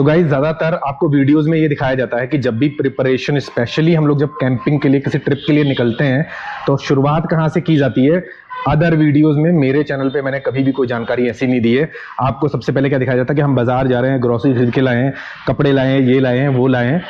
तो गाइस ज़्यादातर आपको वीडियोस में ये दिखाया जाता है कि जब भी प्रिपरेशन, स्पेशली हम लोग जब कैंपिंग के लिए किसी ट्रिप के लिए निकलते हैं तो शुरुआत कहाँ से की जाती है। अदर वीडियोस में मेरे चैनल पे मैंने कभी भी कोई जानकारी ऐसी नहीं दी है। आपको सबसे पहले क्या दिखाया जाता है कि हम बाजार जा रहे हैं, ग्रोसरी खरीद के लाए हैं, कपड़े लाए हैं, ये लाए हैं, वो लाए हैं,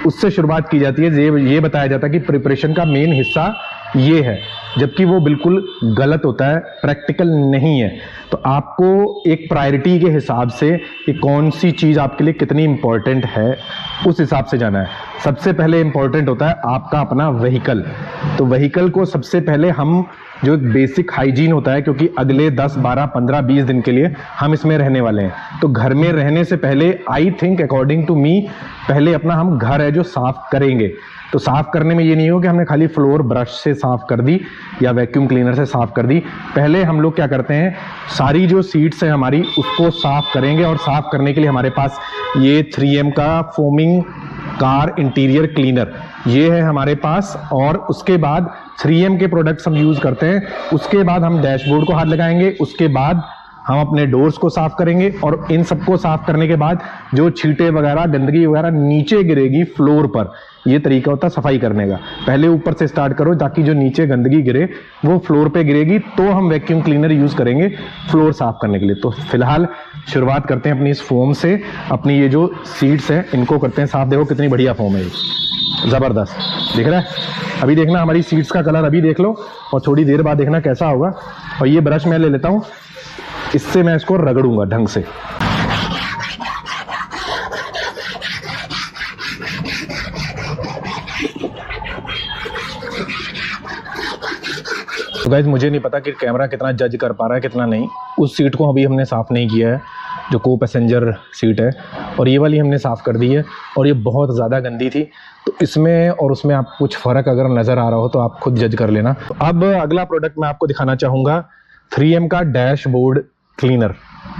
उससे शुरुआत की जाती है। ये बताया जाता है कि प्रिपरेशन का मेन हिस्सा ये है, जबकि वो बिल्कुल गलत होता है, प्रैक्टिकल नहीं है। तो आपको एक प्रायोरिटी के हिसाब से कि कौन सी चीज़ आपके लिए कितनी इंपॉर्टेंट है उस हिसाब से जाना है। सबसे पहले इंपॉर्टेंट होता है आपका अपना व्हीकल। तो व्हीकल को सबसे पहले हम जो बेसिक हाइजीन होता है, क्योंकि अगले 10, 12, 15, 20 दिन के लिए हम इसमें रहने वाले हैं, तो घर में रहने से पहले I think according to me पहले अपना हम घर है जो साफ करेंगे। तो साफ करने में ये नहीं हो कि हमने खाली फ्लोर ब्रश से साफ कर दी या वैक्यूम क्लीनर से साफ कर दी। पहले हम लोग क्या करते हैं, सारी जो सीट्स है हमारी उसको साफ करेंगे, और साफ करने के लिए हमारे पास ये 3M का फोमिंग कार इंटीरियर क्लीनर ये है हमारे पास। और उसके बाद 3M के प्रोडक्ट्स हम यूज करते हैं। उसके बाद हम डैशबोर्ड को हाथ लगाएंगे, उसके बाद हम अपने डोर्स को साफ करेंगे, और इन सबको साफ करने के बाद जो छींटे वगैरह, गंदगी वगैरह नीचे गिरेगी फ्लोर पर, ये तरीका होता है सफाई करने का। पहले ऊपर से स्टार्ट करो ताकि जो नीचे गंदगी गिरे वो फ्लोर पे गिरेगी, तो हम वैक्यूम क्लीनर यूज करेंगे फ्लोर साफ करने के लिए। तो फिलहाल शुरुआत करते हैं अपनी इस फोम से। अपनी ये जो सीट्स हैं इनको करते हैं साफ। देखो कितनी बढ़िया फोम है ये, जबरदस्त दिख रहा है। अभी देखना हमारी सीट्स का कलर अभी देख लो, और थोड़ी देर बाद देखना कैसा होगा। और ये ब्रश मैं ले लेता हूँ, इससे मैं इसको रगड़ूंगा ढंग से। तो गाइस मुझे नहीं पता कि कैमरा कितना जज कर पा रहा है कितना नहीं। उस सीट को अभी हमने साफ़ नहीं किया है जो को पैसेंजर सीट है, और ये वाली हमने साफ़ कर दी है, और ये बहुत ज़्यादा गंदी थी। तो इसमें और उसमें आपको कुछ फ़र्क अगर नज़र आ रहा हो तो आप खुद जज कर लेना। तो अब अगला प्रोडक्ट मैं आपको दिखाना चाहूँगा 3M का डैशबोर्ड क्लीनर।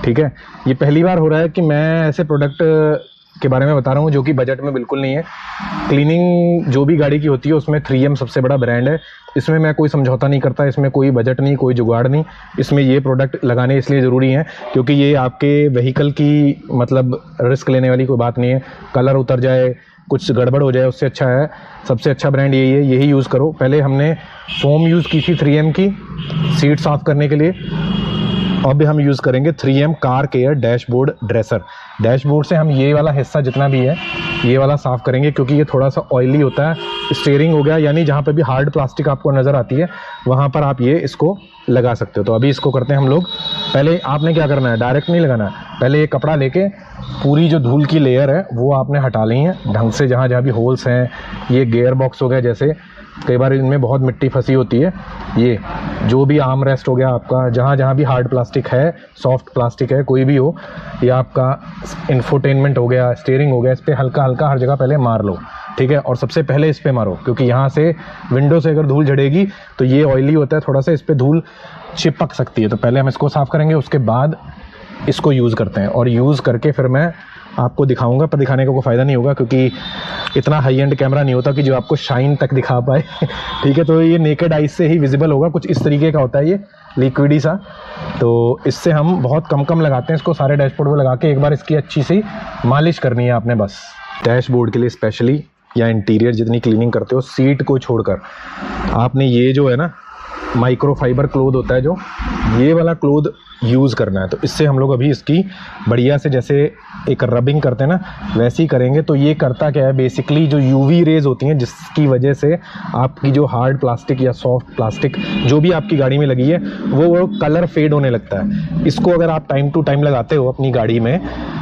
ठीक है, ये पहली बार हो रहा है कि मैं ऐसे प्रोडक्ट के बारे में बता रहा हूँ जो कि बजट में बिल्कुल नहीं है। क्लीनिंग जो भी गाड़ी की होती है उसमें 3M सबसे बड़ा ब्रांड है। इसमें मैं कोई समझौता नहीं करता, इसमें कोई बजट नहीं, कोई जुगाड़ नहीं। इसमें ये प्रोडक्ट लगाने इसलिए ज़रूरी हैं क्योंकि ये आपके व्हीकल की मतलब रिस्क लेने वाली कोई बात नहीं है। कलर उतर जाए, कुछ गड़बड़ हो जाए, उससे अच्छा है, सबसे अच्छा ब्रांड यही है, यही यूज़ करो। पहले हमने फोम यूज़ की थी 3M की सीट साफ़ करने के लिए, अब हम यूज़ करेंगे 3M car care dashboard dresser. Dashboard से हम ये वाला हिस्सा जितना भी है ये वाला साफ़ करेंगे, क्योंकि ये थोड़ा सा ऑयली होता है। स्टीयरिंग हो गया, यानी जहाँ पे भी हार्ड प्लास्टिक आपको नज़र आती है वहाँ पर आप ये इसको लगा सकते हो। तो अभी इसको करते हैं हम लोग। पहले आपने क्या करना है, डायरेक्ट नहीं लगाना है। पहले ये कपड़ा लेके पूरी जो धूल की लेयर है वो आपने हटा ली है ढंग से। जहाँ जहाँ भी होल्स हैं, ये गेयर बॉक्स हो गया, जैसे कई बार इनमें बहुत मिट्टी फंसी होती है, ये जो भी आर्म रेस्ट हो गया आपका, जहाँ जहाँ भी हार्ड प्लास्टिक है, सॉफ्ट प्लास्टिक है, कोई भी हो, ये आपका इंफोटेनमेंट हो गया, स्टीयरिंग हो गया, इस पर हल्का हल्का हर जगह पहले मार लो। ठीक है, और सबसे पहले इस पे मारो, क्योंकि यहाँ से विंडो से अगर धूल झड़ेगी तो ये ऑयली होता है थोड़ा सा, इस पर धूल चिपक सकती है। तो पहले हम इसको साफ़ करेंगे, उसके बाद इसको यूज़ करते हैं, और यूज़ करके फिर मैं आपको दिखाऊंगा। पर दिखाने का कोई फ़ायदा नहीं होगा क्योंकि इतना हाई एंड कैमरा नहीं होता कि जो आपको शाइन तक दिखा पाए। ठीक है, तो ये नेकेड आइज से ही विजिबल होगा, कुछ इस तरीके का होता है ये लिक्विडी सा। तो इससे हम बहुत कम कम लगाते हैं इसको, सारे डैशबोर्ड में लगा के एक बार इसकी अच्छी सी मालिश करनी है आपने बस। डैशबोर्ड के लिए स्पेशली या इंटीरियर जितनी क्लीनिंग करते हो, सीट को छोड़कर आपने ये जो है ना माइक्रोफाइबर क्लोथ होता है, जो ये वाला क्लोथ यूज़ करना है। तो इससे हम लोग अभी इसकी बढ़िया से जैसे एक रबिंग करते हैं ना वैसे ही करेंगे। तो ये करता क्या है, बेसिकली जो यूवी रेज होती हैं जिसकी वजह से आपकी जो हार्ड प्लास्टिक या सॉफ्ट प्लास्टिक जो भी आपकी गाड़ी में लगी है वो कलर फेड होने लगता है। इसको अगर आप टाइम टू टाइम लगाते हो अपनी गाड़ी में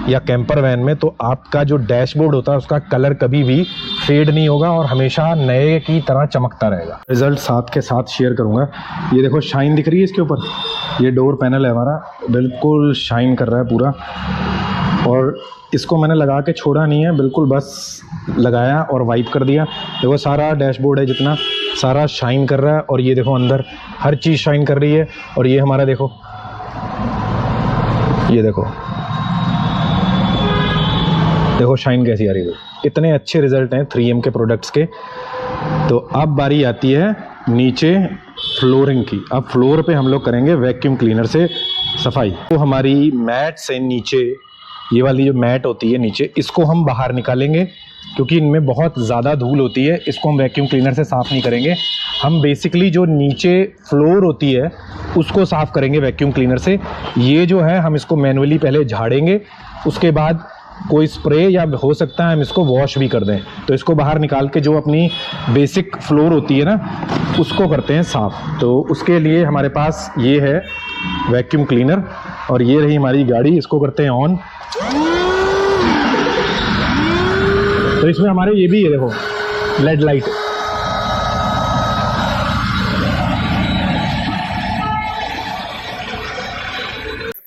या कैंपर वैन में, तो आपका जो डैशबोर्ड होता है उसका कलर कभी भी फेड नहीं होगा और हमेशा नए की तरह चमकता रहेगा। रिजल्ट साथ के साथ शेयर करूँगा। ये देखो शाइन दिख रही है इसके ऊपर, ये डोर पैनल है हमारा, बिल्कुल शाइन कर रहा है पूरा। और इसको मैंने लगा के छोड़ा नहीं है, बिल्कुल बस लगाया और वाइप कर दिया। देखो सारा डैशबोर्ड है जितना सारा शाइन कर रहा है, और ये देखो अंदर हर चीज़ शाइन कर रही है। और ये हमारा देखो, ये देखो देखो शाइन कैसी आ रही है। इतने अच्छे रिजल्ट हैं 3M के प्रोडक्ट्स के। तो अब बारी आती है नीचे फ्लोरिंग की। अब फ्लोर पे हम लोग करेंगे वैक्यूम क्लीनर से सफाई। तो हमारी मैट से नीचे ये वाली जो मैट होती है नीचे, इसको हम बाहर निकालेंगे क्योंकि इनमें बहुत ज़्यादा धूल होती है। इसको हम वैक्यूम क्लीनर से साफ़ नहीं करेंगे, हम बेसिकली जो नीचे फ्लोर होती है उसको साफ़ करेंगे वैक्यूम क्लीनर से। ये जो है हम इसको मैनुअली पहले झाड़ेंगे, उसके बाद कोई स्प्रे या हो सकता है हम इसको वॉश भी कर दें। तो इसको बाहर निकाल के जो अपनी बेसिक फ्लोर होती है ना, उसको करते हैं साफ़। तो उसके लिए हमारे पास ये है वैक्यूम क्लीनर और ये रही हमारी गाड़ी, इसको करते हैं ऑन। तो इसमें हमारे ये भी है, देखो लेड लाइट।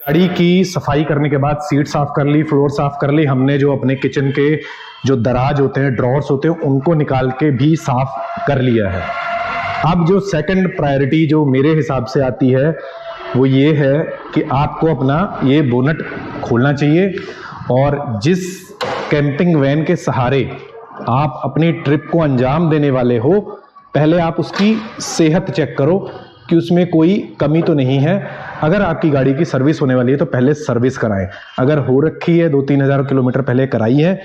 गाड़ी की सफाई करने के बाद सीट साफ कर ली, फ्लोर साफ कर ली, हमने जो अपने किचन के जो दराज होते हैं, ड्रॉर्स होते हैं, उनको निकाल के भी साफ कर लिया है। अब जो सेकंड प्रायोरिटी जो मेरे हिसाब से आती है वो ये है कि आपको अपना ये बोनट खोलना चाहिए और जिस कैंपिंग वैन के सहारे आप अपनी ट्रिप को अंजाम देने वाले हो, पहले आप उसकी सेहत चेक करो कि उसमें कोई कमी तो नहीं है। अगर आपकी गाड़ी की सर्विस होने वाली है तो पहले सर्विस कराएं। अगर हो रखी है 2-3 हज़ार किलोमीटर पहले कराई है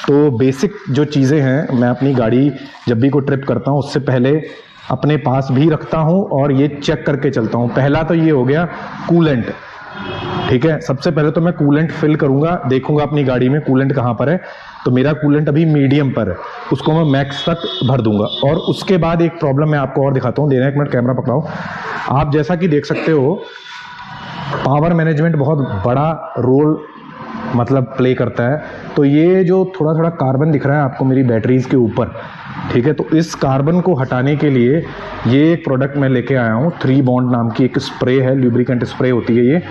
तो बेसिक जो चीज़ें हैं मैं अपनी गाड़ी जब भी कोई ट्रिप करता हूँ उससे पहले अपने पास भी रखता हूँ और ये चेक करके चलता हूँ। पहला तो ये हो गया कूलेंट, ठीक है। सबसे पहले तो मैं कूलेंट फिल करूंगा, देखूंगा अपनी गाड़ी में कूलेंट कहाँ पर है। तो मेरा कूलेंट अभी मीडियम पर है, उसको मैं मैक्स तक भर दूंगा। और उसके बाद एक प्रॉब्लम मैं आपको और दिखाता हूँ, देना एक मिनट, कैमरा पकड़ाओ। आप जैसा कि देख सकते हो पावर मैनेजमेंट बहुत बड़ा रोल मतलब प्ले करता है। तो ये जो थोड़ा थोड़ा कार्बन दिख रहा है आपको मेरी बैटरीज के ऊपर, ठीक है, तो इस कार्बन को हटाने के लिए ये एक प्रोडक्ट मैं लेके आया हूँ। 3 बॉन्ड नाम की एक स्प्रे है, ल्यूब्रिकेंट स्प्रे होती है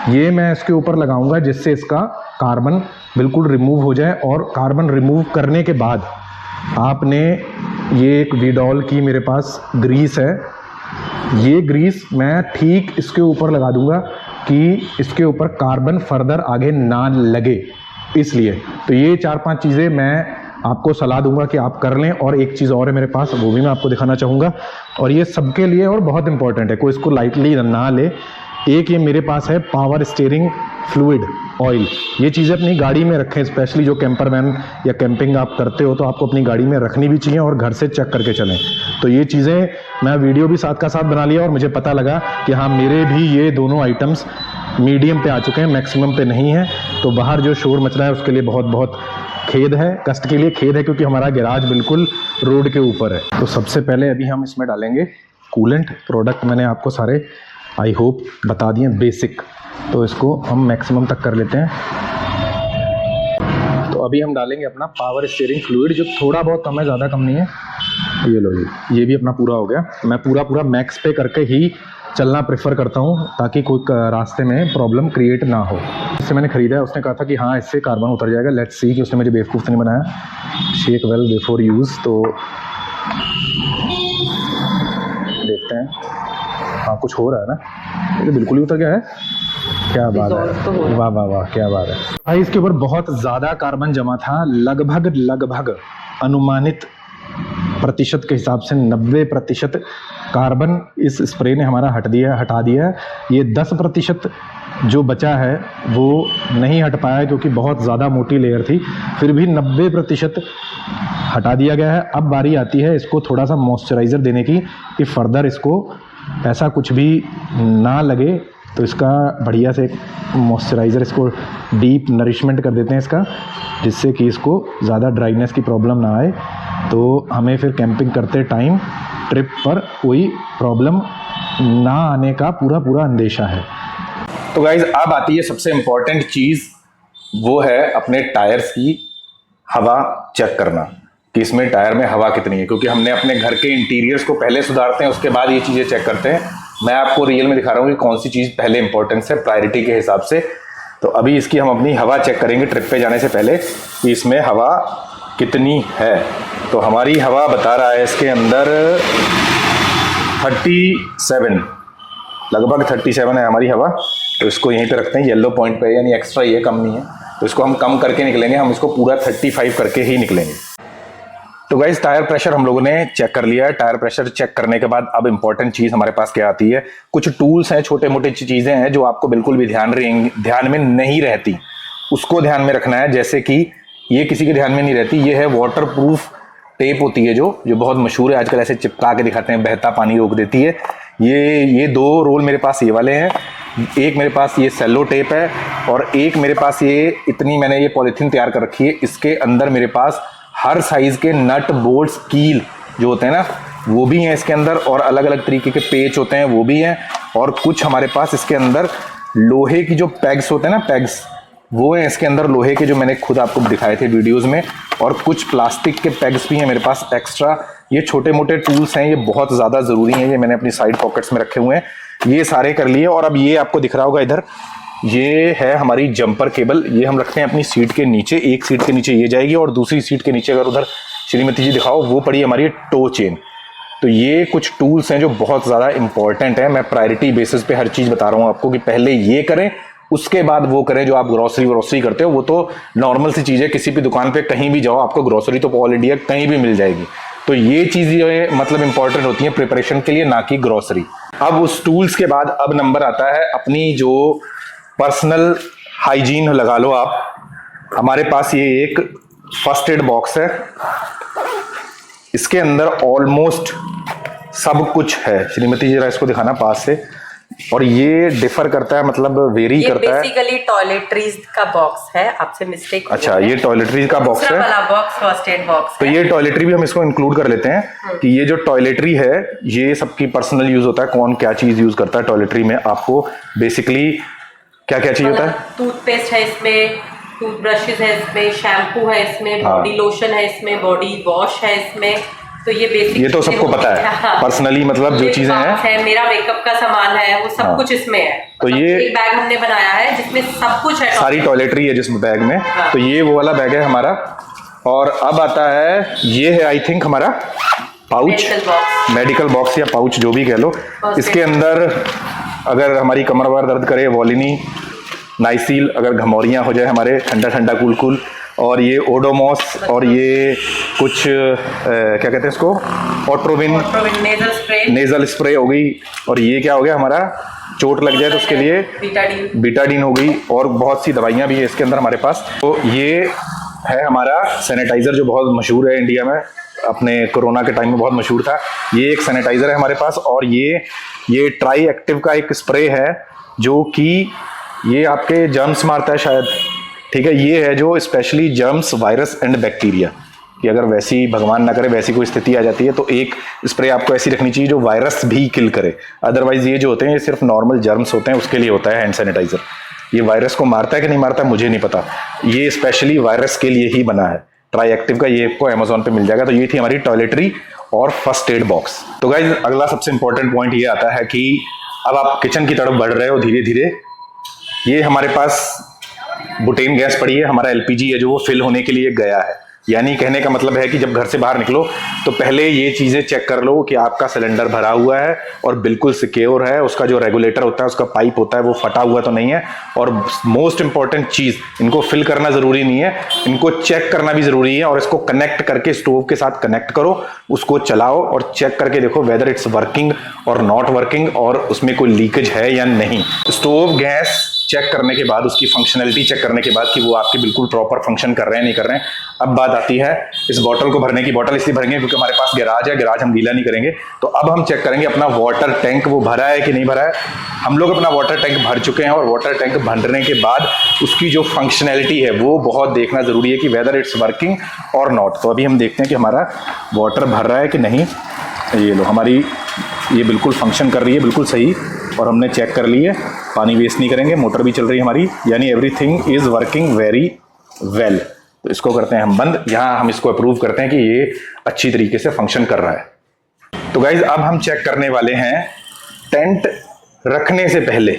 ये मैं इसके ऊपर लगाऊंगा जिससे इसका कार्बन बिल्कुल रिमूव हो जाए। और कार्बन रिमूव करने के बाद आपने ये एक वीडॉल की मेरे पास ग्रीस है, ये ग्रीस मैं ठीक इसके ऊपर लगा दूंगा कि इसके ऊपर कार्बन फर्दर आगे ना लगे, इसलिए। तो ये 4-5 चीज़ें मैं आपको सलाह दूंगा कि आप कर लें। और एक चीज़ और है मेरे पास, वो भी मैं आपको दिखाना चाहूँगा और ये सबके लिए और बहुत इंपॉर्टेंट है, कोई इसको लाइटली ना ले। एक ये मेरे पास है पावर स्टीयरिंग फ्लूइड ऑयल। ये चीज़ें अपनी गाड़ी में रखें, स्पेशली जो कैंपर वैन या कैंपिंग आप करते हो तो आपको अपनी गाड़ी में रखनी भी चाहिए और घर से चेक करके चलें। तो ये चीज़ें मैं वीडियो भी साथ का साथ बना लिया और मुझे पता लगा कि हाँ मेरे भी ये दोनों आइटम्स मीडियम पे आ चुके हैं, मैक्सिमम पे नहीं है। तो बाहर जो शोर मच रहा है उसके लिए बहुत बहुत खेद है, कष्ट के लिए खेद है, क्योंकि हमारा गैराज बिल्कुल रोड के ऊपर है। तो सबसे पहले अभी हम इसमें डालेंगे कूलेंट। प्रोडक्ट मैंने आपको सारे आई होप बता दिए बेसिक, तो इसको हम मैक्सिमम तक कर लेते हैं। तो अभी हम डालेंगे अपना पावर स्टीयरिंग फ्लूइड, जो थोड़ा बहुत कम है, ज़्यादा कम नहीं है। ये लो, ये भी अपना पूरा हो गया। मैं पूरा मैक्स पे करके ही चलना प्रेफर करता हूँ ताकि कोई रास्ते में प्रॉब्लम क्रिएट ना हो। इससे मैंने ख़रीदा है, उसने कहा था कि हाँ इससे कार्बन उतर जाएगा। लेट्स सी कि उसने मुझे बेवकूफ़ तो नहीं बनाया। Shake well before use. तो देखते हैं, हाँ कुछ हो रहा है ना, ये बिल्कुल ही उतर गया है। क्या बात है, वाह वाह वाह, क्या बात है भाई। इसके ऊपर बहुत ज़्यादा कार्बन जमा था, लगभग अनुमानित प्रतिशत के हिसाब से 90% कार्बन इस स्प्रे ने हमारा हटा दिया। ये 10% जो बचा है वो नहीं हट पाया क्योंकि बहुत ज़्यादा मोटी लेयर थी, फिर भी 90% हटा दिया गया है। अब बारी आती है इसको थोड़ा सा मॉइस्चराइज़र देने की कि फर्दर इसको ऐसा कुछ भी ना लगे। तो इसका बढ़िया से मॉइस्चराइज़र, इसको डीप नरिशमेंट कर देते हैं इसका, जिससे कि इसको ज़्यादा ड्राइनेस की प्रॉब्लम ना आए। तो हमें फिर कैंपिंग करते टाइम ट्रिप पर कोई प्रॉब्लम ना आने का पूरा अंदेशा है। तो गाइज अब आती है सबसे इम्पॉर्टेंट चीज़, वो है अपने टायर्स की हवा चेक करना कि इसमें टायर में हवा कितनी है। क्योंकि हमने अपने घर के इंटीरियर्स को पहले सुधारते हैं, उसके बाद ये चीज़ें चेक करते हैं। मैं आपको रियल में दिखा रहा हूँ कि कौन सी चीज़ पहले इंपॉर्टेंस है प्रायोरिटी के हिसाब से। तो अभी इसकी हम अपनी हवा चेक करेंगे ट्रिप पे जाने से पहले कि इसमें हवा कितनी है। तो हमारी हवा बता रहा है इसके अंदर 37, लगभग 37 है हमारी हवा। तो इसको यहीं पे रखते हैं येलो पॉइंट पे, यानी एक्स्ट्रा ये कम नहीं है। तो इसको हम कम करके निकलेंगे, हम इसको पूरा 35 करके ही निकलेंगे। तो गाइस टायर प्रेशर हम लोगों ने चेक कर लिया है। टायर प्रेशर चेक करने के बाद अब इंपॉर्टेंट चीज हमारे पास क्या आती है, कुछ टूल्स हैं, छोटे मोटे चीजें हैं जो आपको बिल्कुल भी ध्यान में नहीं रहती। उसको ध्यान में रखना है। जैसे कि ये किसी के ध्यान में नहीं रहती, ये है वाटर प्रूफ टेप होती है जो बहुत मशहूर है आजकल, ऐसे चिपका के दिखाते हैं, बहता पानी रोक देती है। ये 2 रोल मेरे पास ये वाले हैं, एक मेरे पास ये सेलो टेप है और एक मेरे पास ये इतनी मैंने ये पॉलीथीन तैयार कर रखी है। इसके अंदर मेरे पास हर साइज के नट बोल्ट्स कील जो होते हैं ना वो भी हैं इसके अंदर, और अलग अलग तरीके के पेच होते हैं वो भी हैं, और कुछ हमारे पास इसके अंदर लोहे की जो पैग्स होते हैं ना, पैग्स वो हैं इसके अंदर लोहे के, जो मैंने खुद आपको दिखाए थे वीडियोस में, और कुछ प्लास्टिक के पैग्स भी हैं मेरे पास एक्स्ट्रा। ये छोटे मोटे टूल्स हैं, ये बहुत ज़्यादा ज़रूरी हैं, ये मैंने अपनी साइड पॉकेट्स में रखे हुए हैं। ये सारे कर लिए। और अब ये आपको दिख रहा होगा इधर, ये है हमारी जंपर केबल, ये हम रखते हैं अपनी सीट के नीचे, एक सीट के नीचे ये जाएगी और दूसरी सीट के नीचे अगर उधर श्रीमती जी दिखाओ वो पड़ी हमारी टो चेन। तो ये कुछ टूल्स हैं जो बहुत ज़्यादा इंपॉर्टेंट है। मैं प्रायोरिटी बेसिस पे हर चीज़ बता रहा हूँ आपको कि पहले ये करें उसके बाद वो करें। जो आप ग्रोसरी करते हो वो तो नॉर्मल सी चीज़ है, किसी भी दुकान पे कहीं भी जाओ आपको ग्रोसरी तो ऑल इंडिया कहीं भी मिल जाएगी। तो ये चीज़ जो है मतलब इंपॉर्टेंट होती है प्रिपरेशन के लिए, ना कि ग्रोसरी। अब उस टूल्स के बाद अब नंबर आता है अपनी जो पर्सनल हाइजीन लगा लो आप। हमारे पास ये एक फर्स्ट एड बॉक्स है, इसके अंदर ऑलमोस्ट सब कुछ है। श्रीमती जी जरा इसको दिखाना पास से। और ये डिफर करता है, मतलब वेरी करता है। बेसिकली टॉयलेटरीज का बॉक्स है, आपसे मिस्टेक हो अच्छा, ये टॉयलेटरी का बॉक्स है, वाला बॉक्स फर्स्ट एड बॉक्स। तो ये टॉयलेटरी भी हम इसको इंक्लूड कर लेते हैं कि ये जो टॉयलेटरी है ये सबकी पर्सनल यूज होता है। कौन क्या चीज यूज करता है टॉयलेटरी में, आपको बेसिकली क्या क्या चाहिए होता है। टूथपेस्ट है इसमें, टूथब्रशेस है इसमें, शैम्पू है इसमें, बॉडी लोशन है इसमें, बॉडी वॉश है इसमें। तो ये बेसिक, ये तो सबको पता है पर्सनली, मतलब जो चीजें हैं, मेरा मेकअप का सामान है वो सब कुछ इसमें है। तो ये एक बैग हमने बनाया है जिसमें सब कुछ है, सारी टॉयलेटरी है जिस बैग में। तो ये वो वाला बैग है हमारा। और अब आता है, ये है आई थिंक हमारा पाउच, मेडिकल बॉक्स या पाउच जो भी कह लो। इसके अंदर अगर हमारी कमर वमर दर्द करे, वॉलिनी, नाइसील, अगर घमौरियाँ हो जाए हमारे, ठंडा ठंडा कूल कूल, और ये ओडोमॉस, और ये कुछ क्या कहते हैं इसको, ऑट्रोविन नेजल स्प्रे हो गई। और ये क्या हो गया हमारा, चोट लग जाए तो उसके लिए बीटाडीन हो गई, और बहुत सी दवाइयाँ भी है इसके अंदर हमारे पास। तो ये है हमारा सैनिटाइजर जो बहुत मशहूर है इंडिया में, अपने कोरोना के टाइम में बहुत मशहूर था। ये एक सैनिटाइजर है हमारे पास। और ये ट्राई एक्टिव का एक स्प्रे है जो कि ये आपके जर्म्स मारता है शायद, ठीक है। ये है जो specially germs, virus and bacteria, कि अगर वैसी भगवान ना करे वैसी कोई स्थिति आ जाती है तो एक स्प्रे आपको ऐसी रखनी चाहिए जो वायरस भी किल करे। अदरवाइज ये जो होते हैं ये सिर्फ नॉर्मल जर्म्स होते हैं, उसके लिए होता है हैंड सैनिटाइजर। ये वायरस को मारता है कि नहीं मारता है मुझे नहीं पता, ये स्पेशली वायरस के लिए ही बना है। ट्राई एक्टिव का ये आपको अमेजोन पे मिल जाएगा। तो ये थी हमारी टॉयलेटरी और फर्स्ट एड बॉक्स। तो गाइज अगला सबसे इंपॉर्टेंट पॉइंट ये आता है कि अब आप किचन की तरफ बढ़ रहे हो धीरे धीरे। ये हमारे पास बुटेन गैस पड़ी है, हमारा एलपीजी है जो वो फिल होने के लिए गया है। यानी कहने का मतलब है कि जब घर से बाहर निकलो तो पहले ये चीज़ें चेक कर लो कि आपका सिलेंडर भरा हुआ है और बिल्कुल सिक्योर है, उसका जो रेगुलेटर होता है, उसका पाइप होता है वो फटा हुआ तो नहीं है। और मोस्ट इंपॉर्टेंट चीज़, इनको फिल करना ज़रूरी नहीं है, इनको चेक करना भी ज़रूरी है। और इसको कनेक्ट करके स्टोव के साथ कनेक्ट करो, उसको चलाओ और चेक करके देखो वेदर इट्स वर्किंग और नॉट वर्किंग, और उसमें कोई लीकेज है या नहीं। स्टोव गैस चेक करने के बाद, उसकी फंक्शनैलिटी चेक करने के बाद कि वो आपके बिल्कुल प्रॉपर फंक्शन कर रहे हैं नहीं कर रहे हैं। अब बात आती है इस बॉटल को भरने की। बॉटल इसलिए भरेंगे क्योंकि हमारे पास गैराज है, गैराज हम गीला नहीं करेंगे। तो अब हम चेक करेंगे अपना वाटर टैंक वो भरा है कि नहीं भरा है। हम लोग अपना वाटर टैंक भर चुके हैं, और वाटर टैंक भरने के बाद उसकी जो फंक्शनैलिटी है वो बहुत देखना जरूरी है कि वेदर इट्स वर्किंग और नॉट। तो अभी हम देखते हैं कि हमारा वाटर भर रहा है कि नहीं। ये लो, हमारी ये बिल्कुल फंक्शन कर रही है, बिल्कुल सही, और हमने चेक कर ली है। पानी वेस्ट नहीं करेंगे, मोटर भी चल रही है हमारी, यानी everything is working very well. तो इसको करते हैं हम बंद। यहाँ हम इसको अप्रूव करते हैं कि ये अच्छी तरीके से फंक्शन कर रहा है। तो गाइज अब हम चेक करने वाले हैं टेंट रखने से पहले।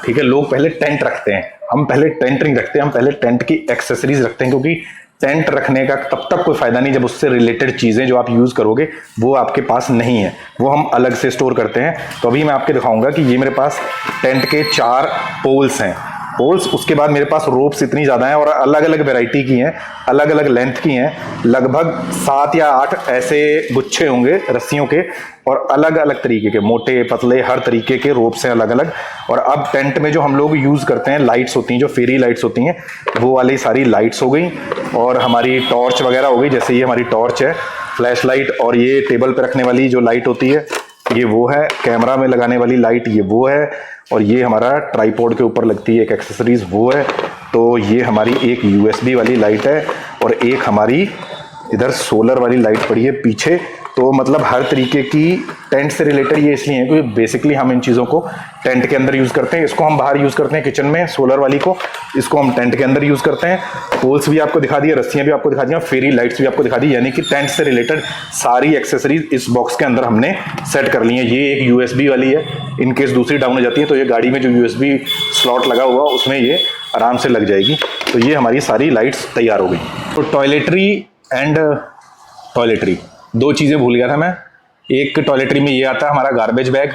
ठीक है, लोग पहले टेंट रखते हैं, हम पहले टेंट नहीं रखते, हम पहले टेंट की एक्सेसरीज रखते हैं। क्योंकि टेंट रखने का तब तक कोई फायदा नहीं जब उससे रिलेटेड चीज़ें जो आप यूज़ करोगे वो आपके पास नहीं है, वो हम अलग से स्टोर करते हैं। तो अभी मैं आपको दिखाऊंगा कि ये मेरे पास टेंट के 4 पोल्स हैं, पोल्स। उसके बाद मेरे पास रोप्स इतनी ज़्यादा हैं और अलग अलग वैरायटी की हैं, अलग अलग लेंथ की हैं, लगभग 7 या 8 ऐसे गुच्छे होंगे रस्सियों के, और अलग अलग तरीके के, मोटे पतले हर तरीके के रोप्स हैं अलग अलग। और अब टेंट में जो हम लोग यूज़ करते हैं लाइट्स होती हैं, जो फेरी लाइट्स होती हैं, वो वाली सारी लाइट्स हो गई, और हमारी टॉर्च वगैरह हो गई। जैसे ये हमारी टॉर्च है, फ्लैश लाइट, और ये टेबल पे रखने वाली जो लाइट होती है ये वो है, कैमरा में लगाने वाली लाइट ये वो है, और ये हमारा ट्राइपॉड के ऊपर लगती है एक एक्सेसरीज वो है। तो ये हमारी एक USB वाली लाइट है, और एक हमारी इधर सोलर वाली लाइट पड़ी है पीछे। तो मतलब हर तरीके की टेंट से रिलेटेड ये इसलिए है क्योंकि बेसिकली हम इन चीज़ों को टेंट के अंदर यूज़ करते हैं। इसको हम बाहर यूज़ करते हैं किचन में, सोलर वाली को, इसको हम टेंट के अंदर यूज़ करते हैं। पोल्स भी आपको दिखा दिए, रस्सियाँ भी आपको दिखा दी, फेरी लाइट्स भी आपको दिखा दी, यानी कि टेंट से रिलेटेड सारी एक्सेसरीज इस बॉक्स के अंदर हमने सेट कर ली है। ये एक USB वाली है, इन केस दूसरी डाउन हो जाती है तो ये गाड़ी में जो USB स्लॉट लगा हुआ उसमें ये आराम से लग जाएगी। तो ये हमारी सारी लाइट्स तैयार हो गई। तो टॉयलेटरी एंड टॉयलेटरी दो चीज़ें भूल गया था मैं। एक टॉयलेटरी में ये आता है हमारा गार्बेज बैग,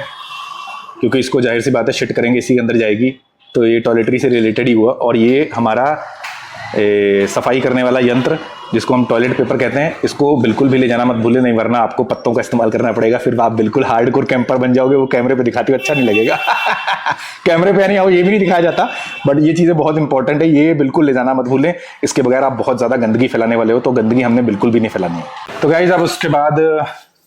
क्योंकि इसको जाहिर सी बात है शिट करेंगे इसी के अंदर जाएगी, तो ये टॉयलेटरी से रिलेटेड ही हुआ। और ये हमारा सफाई करने वाला यंत्र जिसको हम टॉयलेट पेपर कहते हैं, इसको बिल्कुल भी ले जाना मत भूलें, नहीं वरना आपको पत्तों का इस्तेमाल करना पड़ेगा, फिर आप बिल्कुल हार्डकोर कैंपर बन जाओगे। वो कैमरे पे दिखाते हुए अच्छा नहीं लगेगा कैमरे पे यानी आओ ये भी नहीं दिखाया जाता, बट ये चीज़ें बहुत इंपॉर्टेंट है, ये बिल्कुल ले जाना मत भूलें। इसके बगैर आप बहुत ज़्यादा गंदगी फैलाने वाले हो, तो गंदगी हमने बिल्कुल भी नहीं फैलानी है। तो गाइस अब उसके बाद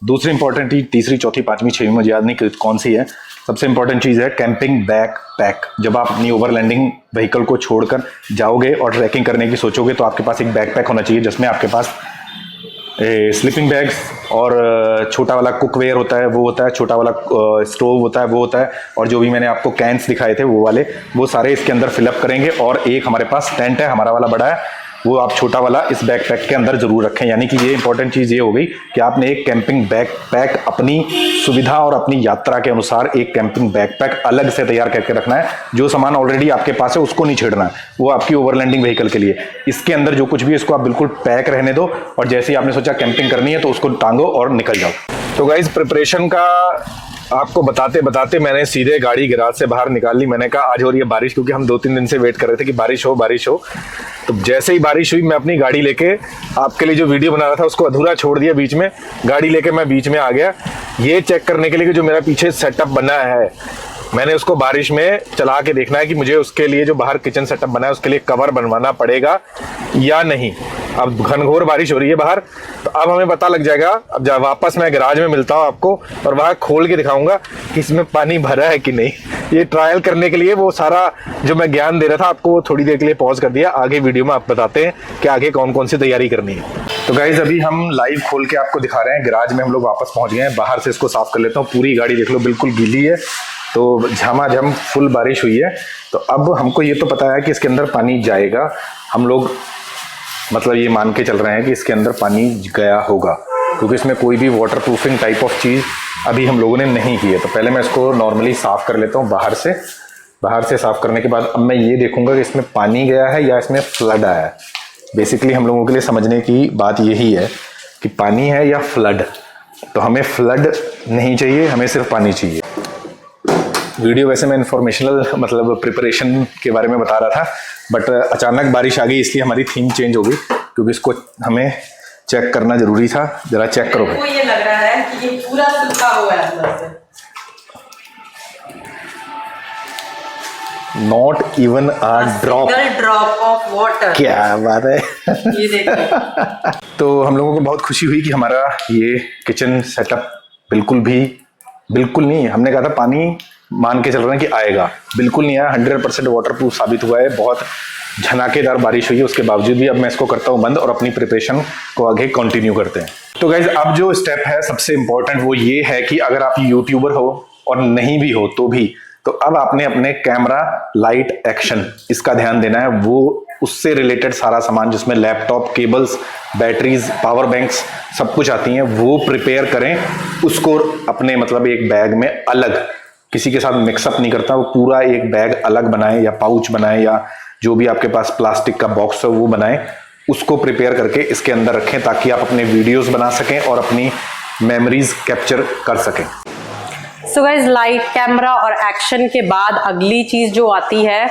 दूसरी इंपॉर्टेंट चीज, तीसरी चौथी पांचवी छठवीं मुझे याद नहीं कौन सी है, सबसे इंपॉर्टेंट चीज़ है कैंपिंग बैग पैक। जब आप अपनी ओवरलैंडिंग व्हीकल को छोड़कर जाओगे और ट्रैकिंग करने की सोचोगे तो आपके पास एक बैग पैक होना चाहिए जिसमें आपके पास स्लीपिंग बैग्स और छोटा वाला कुकवेयर होता है वो होता है, छोटा वाला स्टोव होता है वो होता है, और जो भी मैंने आपको कैंस दिखाए थे वो वाले, वो सारे इसके अंदर फिलअप करेंगे। और एक हमारे पास टेंट है, हमारा वाला बड़ा है, वो आप छोटा वाला इस बैग पैक के अंदर जरूर रखें। यानी कि ये इंपॉर्टेंट चीज़ ये हो गई कि आपने एक कैंपिंग बैग पैक अपनी सुविधा और अपनी यात्रा के अनुसार एक कैंपिंग बैग पैक अलग से तैयार करके रखना है। जो सामान ऑलरेडी आपके पास है उसको नहीं छेड़ना है, वो आपकी ओवरलैंडिंग व्हीकल के लिए। इसके अंदर जो कुछ भी है इसको आप बिल्कुल पैक रहने दो, और जैसे ही आपने सोचा कैंपिंग करनी है तो उसको टांगो और निकल जाओ। तो गाइस प्रिपरेशन का आपको बताते बताते मैंने सीधे गाड़ी गैराज से बाहर निकाल ली। मैंने कहा आज हो रही है बारिश, क्योंकि हम 2-3 दिन से वेट कर रहे थे कि बारिश हो बारिश हो। तो जैसे ही बारिश हुई मैं अपनी गाड़ी लेके आपके लिए जो वीडियो बना रहा था उसको अधूरा छोड़ दिया बीच में, गाड़ी लेके मैं बीच में आ गया ये चेक करने के लिए कि जो मेरा पीछे सेटअप बना है मैंने उसको बारिश में चला के देखना है कि मुझे उसके लिए जो बाहर किचन सेटअप बना है उसके लिए कवर बनवाना पड़ेगा या नहीं। अब घनघोर बारिश हो रही है बाहर, तो अब हमें पता लग जाएगा। अब जब वापस मैं गैराज में मिलता हूँ आपको और वहाँ खोल के दिखाऊंगा कि इसमें पानी भरा है कि नहीं। ये ट्रायल करने के लिए वो सारा जो मैं ज्ञान दे रहा था आपको वो थोड़ी देर के लिए पॉज कर दिया। आगे वीडियो में आप बताते हैं कि आगे कौन कौन सी तैयारी करनी है। तो गाइज अभी हम लाइव खोल के आपको दिखा रहे हैं। गैराज में हम लोग वापस पहुंच गए हैं, बाहर से इसको साफ कर लेता हूँ। पूरी गाड़ी देख लो बिल्कुल गीली है, तो झमाझम फुल बारिश हुई है। तो अब हमको ये तो पता है कि इसके अंदर पानी जाएगा, हम लोग मतलब ये मान के चल रहे हैं कि इसके अंदर पानी गया होगा, क्योंकि इसमें कोई भी वाटर प्रूफिंग टाइप ऑफ चीज़ अभी हम लोगों ने नहीं की है। तो पहले मैं इसको नॉर्मली साफ़ कर लेता हूँ बाहर से साफ़ करने के बाद अब मैं ये देखूंगा कि इसमें पानी गया है या इसमें फ्लड आया है। बेसिकली हम लोगों के लिए समझने की बात यही है कि पानी है या फ्लड। तो हमें फ्लड नहीं चाहिए, हमें सिर्फ पानी चाहिए। वीडियो वैसे मैं इन्फॉर्मेशनल मतलब प्रिपरेशन के बारे में बता रहा था, बट अचानक बारिश आ गई इसलिए हमारी थीम चेंज हो गई, क्योंकि इसको हमें चेक करना जरूरी था। जरा चेक करो भाई। ये लग रहा है कि ये पूरा सूखा हुआ है अंदर से, not even a drop of water. क्या बात है ये देखिए। तो हम लोगों को बहुत खुशी हुई कि हमारा ये किचन सेटअप बिल्कुल नहीं, हमने कहा था पानी मान के चल रहे हैं कि आएगा, बिल्कुल नहीं आया। 100% वाटरप्रूफ साबित हुआ है। बहुत झनाकेदार बारिश हुई है, उसके बावजूद भी अब मैं इसको करता हूँ बंद और अपनी प्रिपरेशन को आगे कंटिन्यू करते हैं। तो गाइज अब जो स्टेप है सबसे इंपॉर्टेंट वो ये है कि अगर आप यूट्यूबर हो और नहीं भी हो तो भी, तो अब आपने अपने कैमरा लाइट एक्शन इसका ध्यान देना है। वो उससे रिलेटेड सारा सामान जिसमें laptop, cables, batteries, power banks सब कुछ आती हैं वो प्रिपेयर करें। उसको अपने मतलब एक बैग में अलग, किसी के साथ मिक्सअप नहीं करता, वो पूरा एक बैग अलग बनाएं या पाउच बनाएं या जो भी आपके पास प्लास्टिक का बॉक्स है वो बनाएं। उसको प्रिपेयर करके इसके अंदर रखें ताकि आप अपने वीडियोस बना सकें और अपनी मेमोरीज कैप्चर कर सकें। सो गाइस लाइट, कैमरा और एक्शन के बाद अगली चीज जो आती है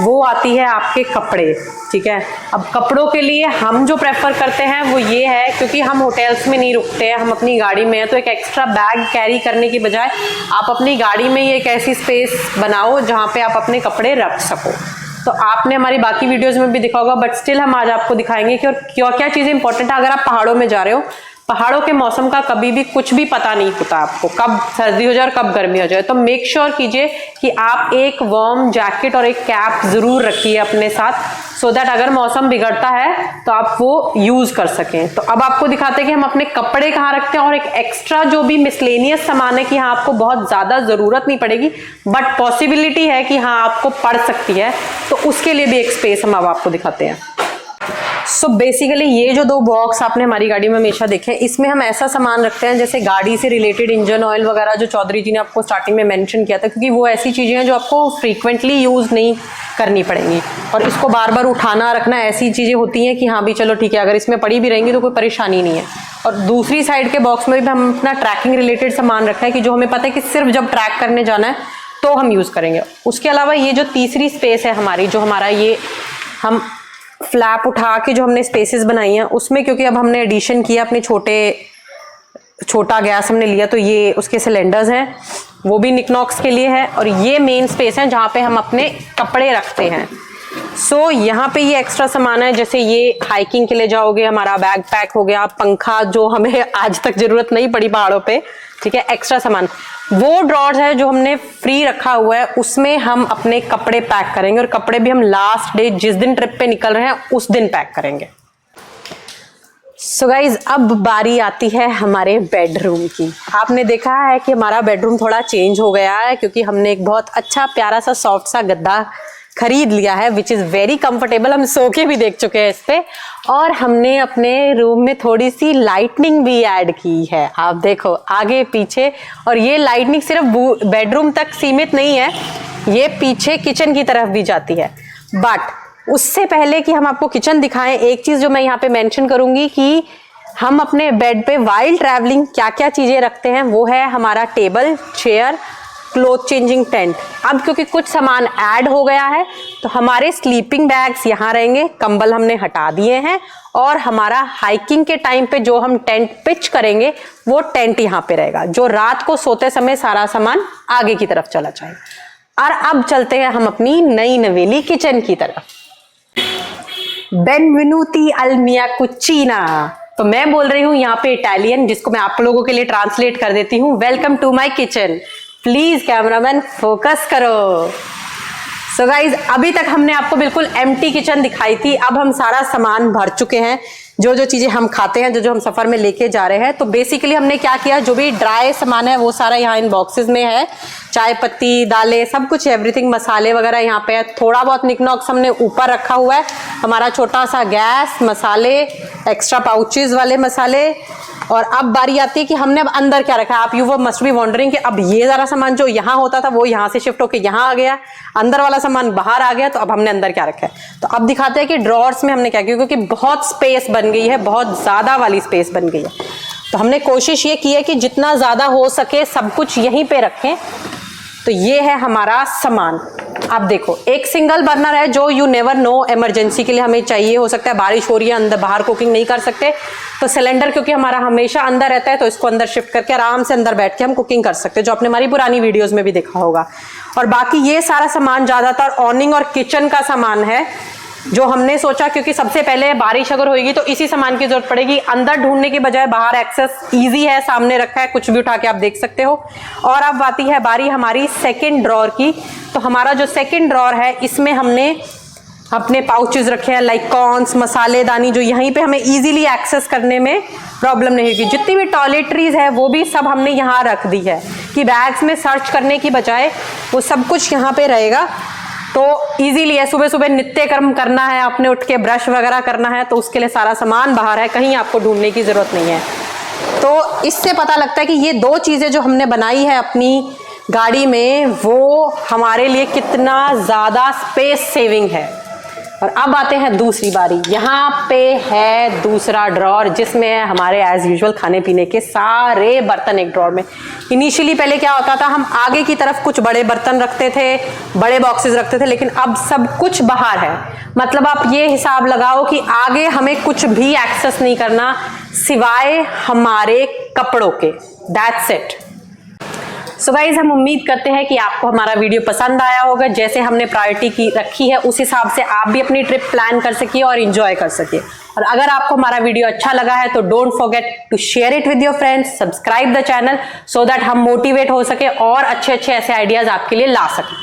वो आती है आपके कपड़े, ठीक है। अब कपड़ों के लिए हम जो प्रेफर करते हैं वो ये है, क्योंकि हम होटल्स में नहीं रुकते हैं, हम अपनी गाड़ी में हैं, तो एक एक्स्ट्रा बैग कैरी करने की बजाय आप अपनी गाड़ी में ही एक ऐसी स्पेस बनाओ जहाँ पे आप अपने कपड़े रख सको। तो आपने हमारी बाकी वीडियोस में भी देखा होगा, बट स्टिल हम आज आपको दिखाएंगे कि और क्या क्या चीज़ें इंपॉर्टेंट है। अगर आप पहाड़ों में जा रहे हो, पहाड़ों के मौसम का कभी भी कुछ भी पता नहीं होता आपको, कब सर्दी हो जाए और कब गर्मी हो जाए, तो मेक श्योर कीजिए कि आप एक वार्म जैकेट और एक कैप जरूर रखिए अपने साथ, सो दैट अगर मौसम बिगड़ता है तो आप वो यूज कर सकें। तो अब आपको दिखाते हैं कि हम अपने कपड़े कहाँ रखते हैं, और एक एक्स्ट्रा जो भी मिसलेनियस सामान है कि हाँ आपको बहुत ज्यादा जरूरत नहीं पड़ेगी, बट पॉसिबिलिटी है कि हाँ आपको पड़ सकती है, तो उसके लिए भी एक स्पेस हम अब आपको दिखाते हैं। सो बेसिकली ये जो 2 बॉक्स आपने हमारी गाड़ी में हमेशा देखे, इसमें हम ऐसा सामान रखते हैं जैसे गाड़ी से रिलेटेड इंजन ऑयल वगैरह, जो चौधरी जी ने आपको स्टार्टिंग में मेंशन किया था, क्योंकि वो ऐसी चीज़ें हैं जो आपको फ्रीक्वेंटली यूज़ नहीं करनी पड़ेंगी, और इसको बार बार उठाना रखना ऐसी चीज़ें होती हैं कि हाँ भी चलो ठीक है, अगर इसमें पड़ी भी रहेंगी तो कोई परेशानी नहीं है। और दूसरी साइड के बॉक्स में भी हम अपना ट्रैकिंग रिलेटेड सामान रखा है कि जो हमें पता है कि सिर्फ जब ट्रैक करने जाना है तो हम यूज़ करेंगे। उसके अलावा ये जो तीसरी स्पेस है हमारी, जो हमारा ये हम फ्लैप उठा के जो हमने स्पेसेस बनाई हैं, उसमें क्योंकि अब हमने एडिशन किया, अपने छोटा गैस हमने लिया, तो ये उसके सिलेंडर्स हैं, वो भी निकनॉक्स के लिए है, और ये मेन स्पेस है जहाँ पे हम अपने कपड़े रखते हैं। सो यहाँ पे ये एक्स्ट्रा सामान है, जैसे ये हाइकिंग के लिए जाओगे, हमारा बैग पैक हो गया, पंखा जो हमें आज तक जरूरत नहीं पड़ी पहाड़ों पे, ठीक है, एक्स्ट्रा सामान। वो ड्रॉर्स है जो हमने फ्री रखा हुआ है, उसमें हम अपने कपड़े पैक करेंगे, और कपड़े भी हम लास्ट डे जिस दिन ट्रिप पे निकल रहे हैं उस दिन पैक करेंगे। सो गाइज, अब बारी आती है हमारे बेडरूम की। आपने देखा है कि हमारा बेडरूम थोड़ा चेंज हो गया है, क्योंकि हमने एक बहुत अच्छा प्यारा सा सॉफ्ट सा गद्दा खरीद लिया है, विच इज वेरी कंफर्टेबल। हम सो के भी देख चुके हैं इस पे, और हमने अपने रूम में थोड़ी सी लाइटनिंग भी ऐड की है। आप देखो आगे पीछे, और ये लाइटनिंग सिर्फ बेडरूम तक सीमित नहीं है, ये पीछे किचन की तरफ भी जाती है। बट उससे पहले कि हम आपको किचन दिखाएं, एक चीज जो मैं यहाँ पे मेंशन करूंगी कि हम अपने बेड पे वाइल ट्रैवलिंग क्या क्या चीजें रखते हैं, वो है हमारा table, chair, cloth changing tent. अब क्योंकि कुछ सामान ऐड हो गया है, तो हमारे स्लीपिंग बैग्स यहाँ रहेंगे, कंबल हमने हटा दिए हैं, और हमारा हाइकिंग के टाइम पे जो हम टेंट पिच करेंगे वो टेंट यहाँ पे रहेगा, जो रात को सोते समय सारा सामान आगे की तरफ चला जाएगा। और अब चलते हैं हम अपनी नई नवेली किचन की तरफ। बेनवेनुती अल मिया कुचीना, तो मैं बोल रही हूँ यहाँ पे इटालियन, जिसको मैं आप लोगों के लिए ट्रांसलेट कर देती हूँ। Welcome to my kitchen. Please cameraman focus करो। सो गाइज, अभी तक हमने आपको बिल्कुल एम्प्टी किचन दिखाई थी, अब हम सारा सामान भर चुके हैं, जो जो चीजें हम खाते हैं, जो जो हम सफर में लेके जा रहे हैं। तो बेसिकली हमने क्या किया, जो भी ड्राई सामान है वो सारा यहाँ इन बॉक्सेस में है, चाय पत्ती, दालें, सब कुछ, एवरीथिंग, मसाले वगैरह यहाँ पे है। थोड़ा बहुत निकनॉक्स हमने ऊपर रखा हुआ है, हमारा छोटा सा गैस, मसाले, एक्स्ट्रा पाउचेस वाले मसाले। और अब बारी आती है कि हमने अब अंदर क्या रखा है। आप यू वो मस्ट बी वॉन्डरिंग कि अब ये सारा सामान जो यहाँ होता था वो यहाँ से शिफ्ट होकर यहाँ आ गया, अंदर वाला सामान बाहर आ गया, तो अब हमने अंदर क्या रखा है। तो अब दिखाते हैं कि ड्रॉर्स में हमने क्या किया, क्योंकि बहुत स्पेस बन गई है, बहुत ज्यादा वाली स्पेस बन गई है। तो हमने कोशिश ये की है कि जितना ज्यादा हो सके सब कुछ यहीं पे रखें। तो ये है हमारा सामान। आप देखो, एक सिंगल बर्नर है जो यू नेवर नो, इमरजेंसी के लिए हमें चाहिए, हो सकता है बारिश हो रही है, अंदर बाहर कुकिंग नहीं कर सकते, तो सिलेंडर क्योंकि हमारा हमेशा अंदर रहता है, तो इसको अंदर शिफ्ट करके आराम से अंदर बैठ के हम कुकिंग कर सकते हैं, जो आपने हमारी पुरानी वीडियोस में भी देखा होगा। और बाकी ये सारा सामान ज्यादातर ऑर्निंग और किचन का सामान है, जो हमने सोचा क्योंकि सबसे पहले बारिश अगर होगी तो इसी सामान की जरूरत पड़ेगी, अंदर ढूंढने की बजाय बाहर एक्सेस इजी है, सामने रखा है, कुछ भी उठा के आप देख सकते हो। और अब आती है बारी हमारी सेकंड ड्रॉर की। तो हमारा जो सेकंड ड्रॉर है, इसमें हमने अपने पाउचेस रखे हैं, लाइक कॉर्न्स, मसालेदानी, जो यहीं पे हमें इजीली एक्सेस करने में प्रॉब्लम नहीं होगी। जितनी भी टॉयलेटरीज है वो भी सब हमने यहाँ रख दी है, कि बैग्स में सर्च करने की बजाय वो सब कुछ यहाँ पे रहेगा, तो इजीली है। सुबह सुबह नित्य कर्म करना है, आपने उठ के ब्रश वगैरह करना है, तो उसके लिए सारा सामान बाहर है, कहीं आपको ढूंढने की जरूरत नहीं है। तो इससे पता लगता है कि ये दो चीजें जो हमने बनाई है अपनी गाड़ी में, वो हमारे लिए कितना ज्यादा स्पेस सेविंग है। और अब आते हैं दूसरी बारी। यहाँ पे है दूसरा ड्रॉर जिसमें है हमारे एज यूजुअल खाने पीने के सारे बर्तन एक ड्रॉर में। इनिशियली पहले क्या होता था, हम आगे की तरफ कुछ बड़े बर्तन रखते थे, बड़े बॉक्सेस रखते थे, लेकिन अब सब कुछ बाहर है। मतलब आप ये हिसाब लगाओ कि आगे हमें कुछ भी एक्सेस नहीं करना सिवाय हमारे कपड़ों के। That's it. सो गाइज, हम उम्मीद करते हैं कि आपको हमारा वीडियो पसंद आया होगा। जैसे हमने प्रायोरिटी की रखी है उस हिसाब से आप भी अपनी ट्रिप प्लान कर सकिए और एंजॉय कर सकिए। और अगर आपको हमारा वीडियो अच्छा लगा है तो don't forget to share it with your friends, subscribe the channel so that हम मोटिवेट हो सके और अच्छे अच्छे ऐसे आइडियाज आपके लिए ला सकें।